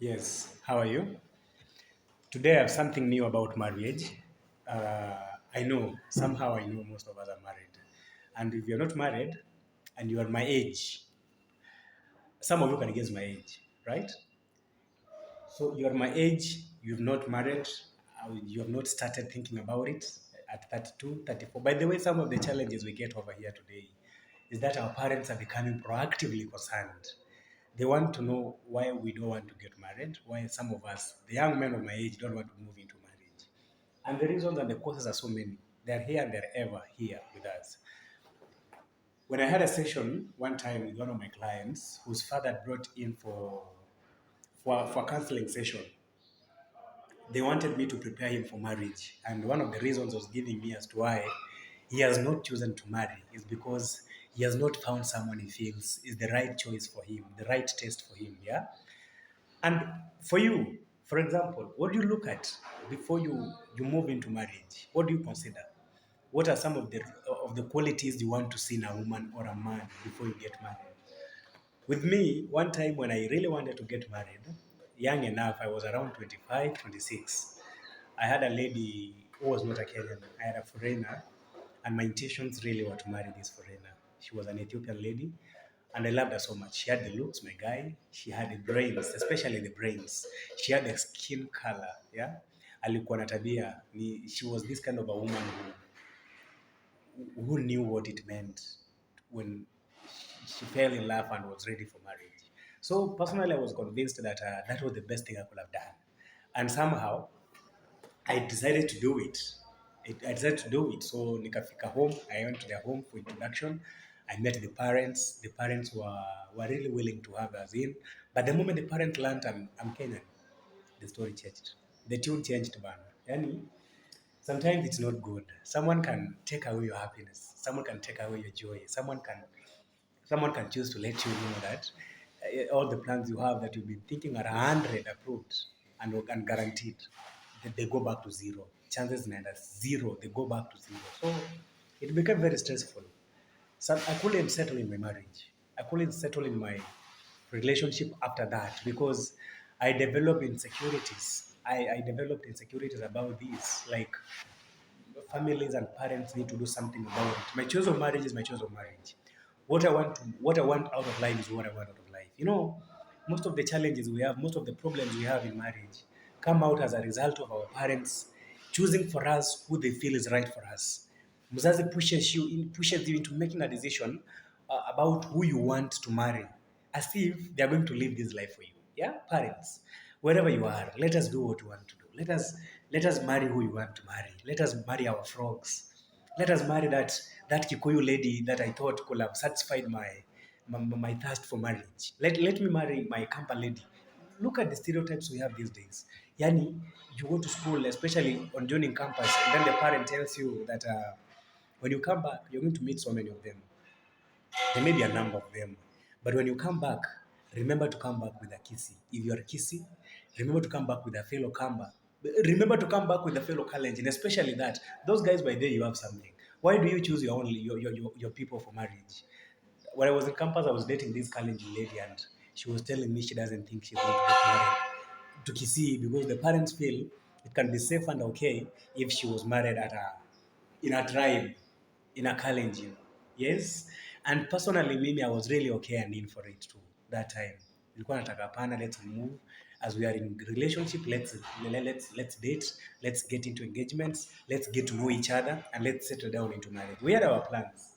Yes, how are you? Today I have something new about marriage. I know, somehow I know most of us are married. And if you're not married and you are my age, some of you can guess my age, right? So you're my age, you've not married, you have not started thinking about it at 32, 34. By the way, some of the challenges we get over here today is that our parents are becoming proactively concerned. They want to know why we don't want to get married, why some of us, the young men of my age, don't want to move into marriage. And the reasons and the causes are so many. They're here and they're ever here with us. When I had a session one time with one of my clients whose father brought in for a counseling session, they wanted me to prepare him for marriage. And one of the reasons I was giving me as to why he has not chosen to marry is because he has not found someone he feels is the right choice for him, the right taste for him. Yeah. And for you, for example, what do you look at before you move into marriage? What do you consider? What are some of the qualities you want to see in a woman or a man before you get married? With me, one time when I really wanted to get married, young enough, I was around 25, 26. I had a lady who was not a Kenyan. I had a foreigner, and my intentions really were to marry this foreigner. She was an Ethiopian lady, and I loved her so much. She had the looks, my guy. She had the brains, especially the brains. She had the skin color, yeah. Alikuwa na tabia. She was this kind of a woman who knew what it meant when she fell in love and was ready for marriage. So personally, I was convinced that that was the best thing I could have done. And somehow, I decided to do it. I decided to do it. So nikafika home, I went to their home for introduction. I met the parents. The parents were really willing to have us in. But the moment the parents learned I'm Kenyan, the story changed. The tune changed, man. Yani, sometimes it's not good. Someone can take away your happiness. Someone can take away your joy. Someone can choose to let you know that all the plans you have that you've been thinking are 100 approved and guaranteed, that they go back to zero. Chances are zero, they go back to zero. So it became very stressful. So I couldn't settle in my marriage. I couldn't settle in my relationship after that because I developed insecurities. I developed insecurities about this. Like families and parents need to do something about it. My choice of marriage is my choice of marriage. What I want out of life is what I want out of life. Most of the challenges we have, most of the problems we have in marriage come out as a result of our parents choosing for us who they feel is right for us. Mzazi pushes you into making a decision about who you want to marry, as if they are going to live this life for you. Yeah, parents, wherever you are, let us do what we want to do. Let us marry who you want to marry. Let us marry our frogs. Let us marry that Kikuyu lady that I thought could have satisfied my thirst for marriage. Let me marry my Kampa lady. Look at the stereotypes we have these days. Yani, you go to school, especially on joining campus, and then the parent tells you that when you come back, you're going to meet so many of them. There may be a number of them. But when you come back, remember to come back with a kissy. If you are kissy, remember to come back with a fellow Kamba. Remember to come back with a fellow Kalenjin, especially that. Those guys, by there, you have something. Why do you choose your people for marriage? When I was in campus, I was dating this Kalenjin lady, and she was telling me she doesn't think she's going to get married to Kisii because the parents feel it can be safe and okay if she was married in a tribe, in a Kalenjin. Yes. And personally, mimi, I was really okay and in for it too that time. Nilikuwa nataka hapana, let's move. As we are in relationship, let's date, let's get into engagements, let's get to know each other, and let's settle down into marriage. We had our plans.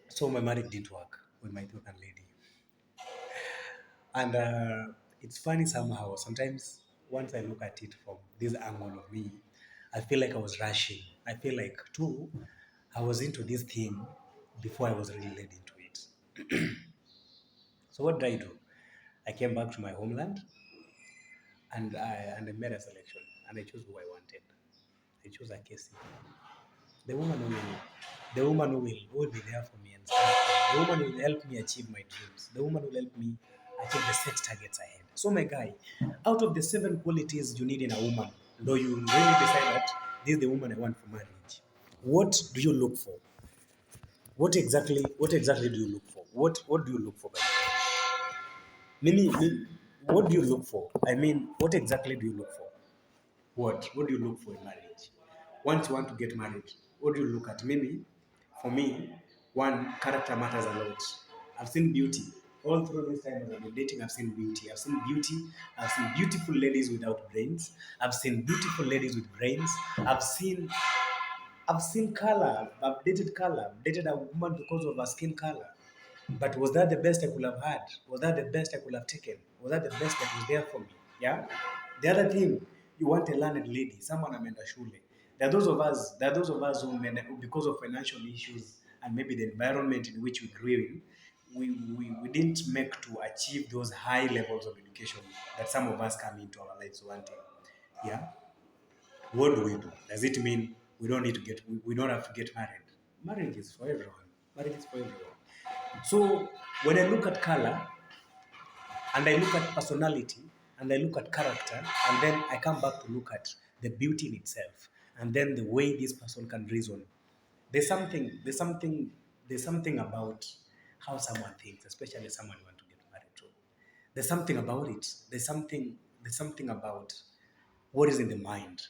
So my marriage didn't work with my Ethiopian lady. And it's funny somehow. Sometimes once I look at it from this angle of me, I feel like I was rushing. I feel like, too, I was into this thing before I was really led into it. So what did I do? I came back to my homeland and I made a selection and I chose who I wanted. I chose Akesi. The woman who will, the woman who will be there for me and stand for me. The woman who will help me achieve my dreams. The woman who will help me achieve the set targets ahead. So my guy, out of the 7 qualities you need in a woman, though you really decide that this is the woman I want for marriage, what do you look for? What exactly do you look for? What do you look for by the way? Mimi, what do you look for? I mean, what exactly do you look for? What do you look for in marriage? Once you want to get married, what do you look at? Maybe for me, one, character matters a lot. I've seen beauty. All through this time I've been dating, I've seen beauty. I've seen beauty. I've seen beautiful ladies without brains. I've seen beautiful ladies with brains. I've seen color. I've dated color. I've dated a woman because of her skin color. But was that the best I could have had? Was that the best I could have taken? Was that the best that was there for me? Yeah. The other thing, you want a learned lady, someone ameenda shule. There are those of us who, because of financial issues and maybe the environment in which we grew in, we didn't make to achieve those high levels of education that some of us come into our lives wanting. Yeah. What do we do? Does it mean we don't have to get married? Marriage is for everyone. Marriage is for everyone. So when I look at color and I look at personality and I look at character and then I come back to look at the beauty in itself and then the way this person can reason, there's something, there's something, there's something about how someone thinks, especially someone you want to get married to. There's something about it. There's something about what is in the mind.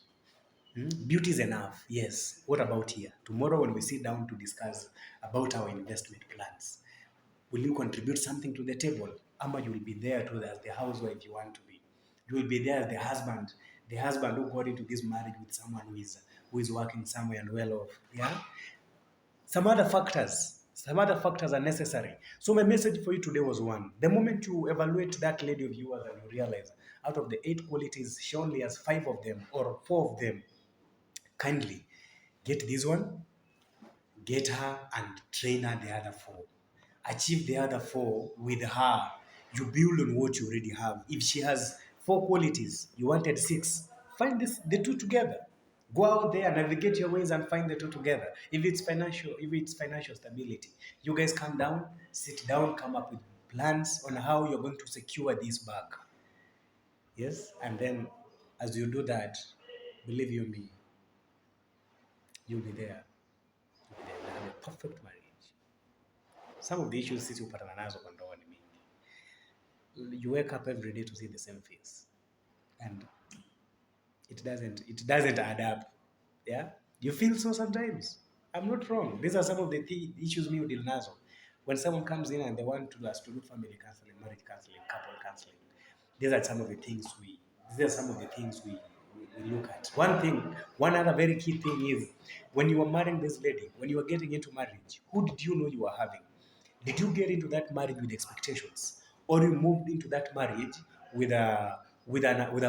Beauty is enough, yes. What about here? Tomorrow when we sit down to discuss about our investment plans, will you contribute something to the table? Ama you will be there too as the housewife you want to be. You will be there as the husband who got into this marriage with someone who is working somewhere and well off. Yeah? Some other factors are necessary. So my message for you today was one. The moment you evaluate that lady of yours and you realize out of the 8 qualities, she only has 5 of them or 4 of them, kindly get this one, get her and train her the other 4. Achieve the other 4 with her. You build on what you already have. If she has 4 qualities, you wanted 6, find the 2 together. Go out there, navigate your ways and find the 2 together. If it's financial stability, you guys come down, sit down, come up with plans on how you're going to secure this back. Yes, and then as you do that, believe you me, you'll be there. You'll be there. You'll have a perfect marriage. Some of the issues sisi hupatana nazo kwa ndoa ni mingi. You wake up every day to see the same face, and it doesn't add up. Yeah, you feel so sometimes. I'm not wrong. These are some of the issues me deal nazo. When someone comes in and they want us to do family counseling, marriage counseling, couple counseling, these are some of the things we look at. One other very key thing is when you are marrying this lady, when you are getting into marriage, who did you know you were having? Did you get into that marriage with expectations, or you moved into that marriage with a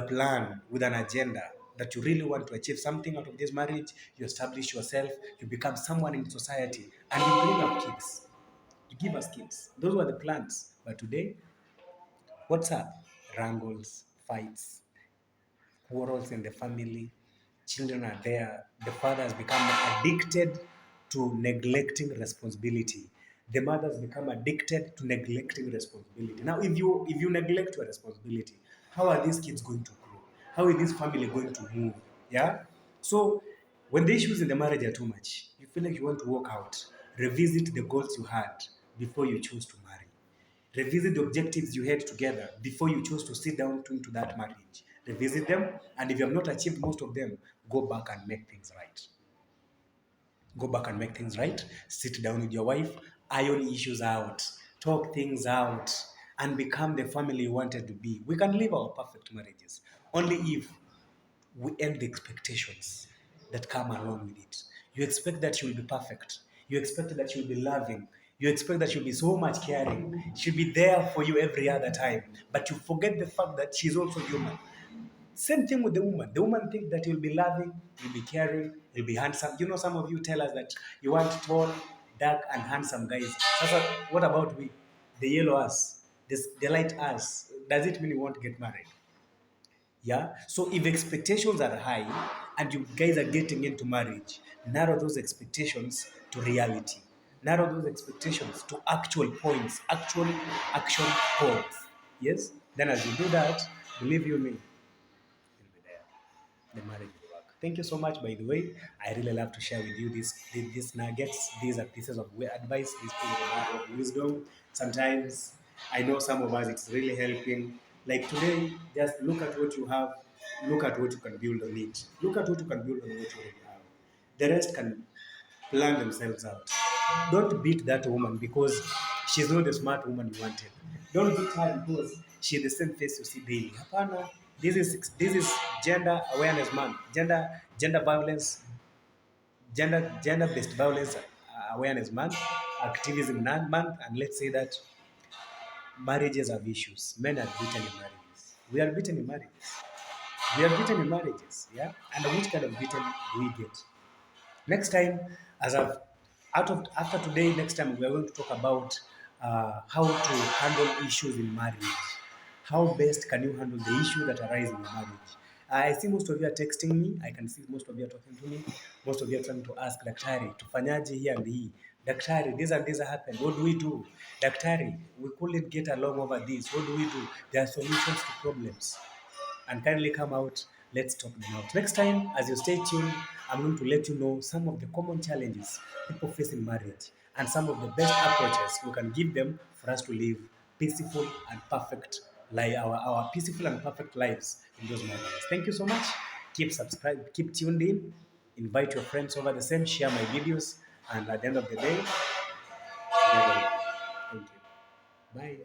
plan, with an agenda that you really want to achieve something out of this marriage? You establish yourself, you become someone in society, and you bring up kids. You give us kids. Those were the plans. But today, what's up? Wrangles, fights, quarrels in the family, children are there. The father has become addicted to neglecting responsibility. The mother has become addicted to neglecting responsibility. Now, if you neglect your responsibility, how are these kids going to grow? How is this family going to move? Yeah. So when the issues in the marriage are too much, you feel like you want to walk out. Revisit the goals you had before you choose to marry. Revisit the objectives you had together before you chose to sit down into that marriage. Revisit them, and if you have not achieved most of them, go back and make things right. Go back and make things right. Sit down with your wife, iron issues out, talk things out, and become the family you wanted to be. We can live our perfect marriages only if we end the expectations that come along with it. You expect that she will be perfect. You expect that she will be loving. You expect that she'll be so much caring. She'll be there for you every other time. But you forget the fact that she's also human. Same thing with the woman. The woman thinks that you'll be loving, you'll be caring, you'll be handsome. You know, some of you tell us that you want tall, dark, and handsome guys. That's what about we? The yellow us, the light us. Does it mean you want to get married? Yeah. So if expectations are high and you guys are getting into marriage, narrow those expectations to reality. Narrow those expectations to actual points, actual action points. Yes? Then as you do that, believe you me, you'll be there. The marriage will work. Thank you so much, by the way. I really love to share with you these nuggets. These are pieces of advice, these pieces of wisdom. Sometimes I know some of us it's really helping. Like today, just look at what you have, look at what you can build on it. Look at what you can build on what you already have. The rest can plan themselves out. Don't beat that woman because she's not the smart woman you wanted. Don't beat her because she's the same face you see daily. Hapana, this is gender awareness month, gender violence, gender based violence awareness month, activism month, and let's say that marriages have issues. Men are beaten in marriages. We are beaten in marriages. We are beaten in marriages. Yeah, and which kind of beaten do we get? Next time, as I've out of after today, next time we are going to talk about how to handle issues in marriage. How best can you handle the issue that arise in your marriage? I see most of you are texting me. I can see most of you are talking to me. Most of you are trying to ask Daktari, tufanyaje here and hii. Daktari, this and this happened. What do we do? Daktari, we couldn't get along over this. What do we do? There are solutions to problems and kindly come out. Let's talk them out. Next time, as you stay tuned, I'm going to let you know some of the common challenges people face in marriage and some of the best approaches we can give them for us to live peaceful and perfect our peaceful and perfect lives in those marriages. Thank you so much. Keep subscribed, keep tuned in, invite your friends over the same, share my videos, and at the end of the day, together. Thank you. Bye.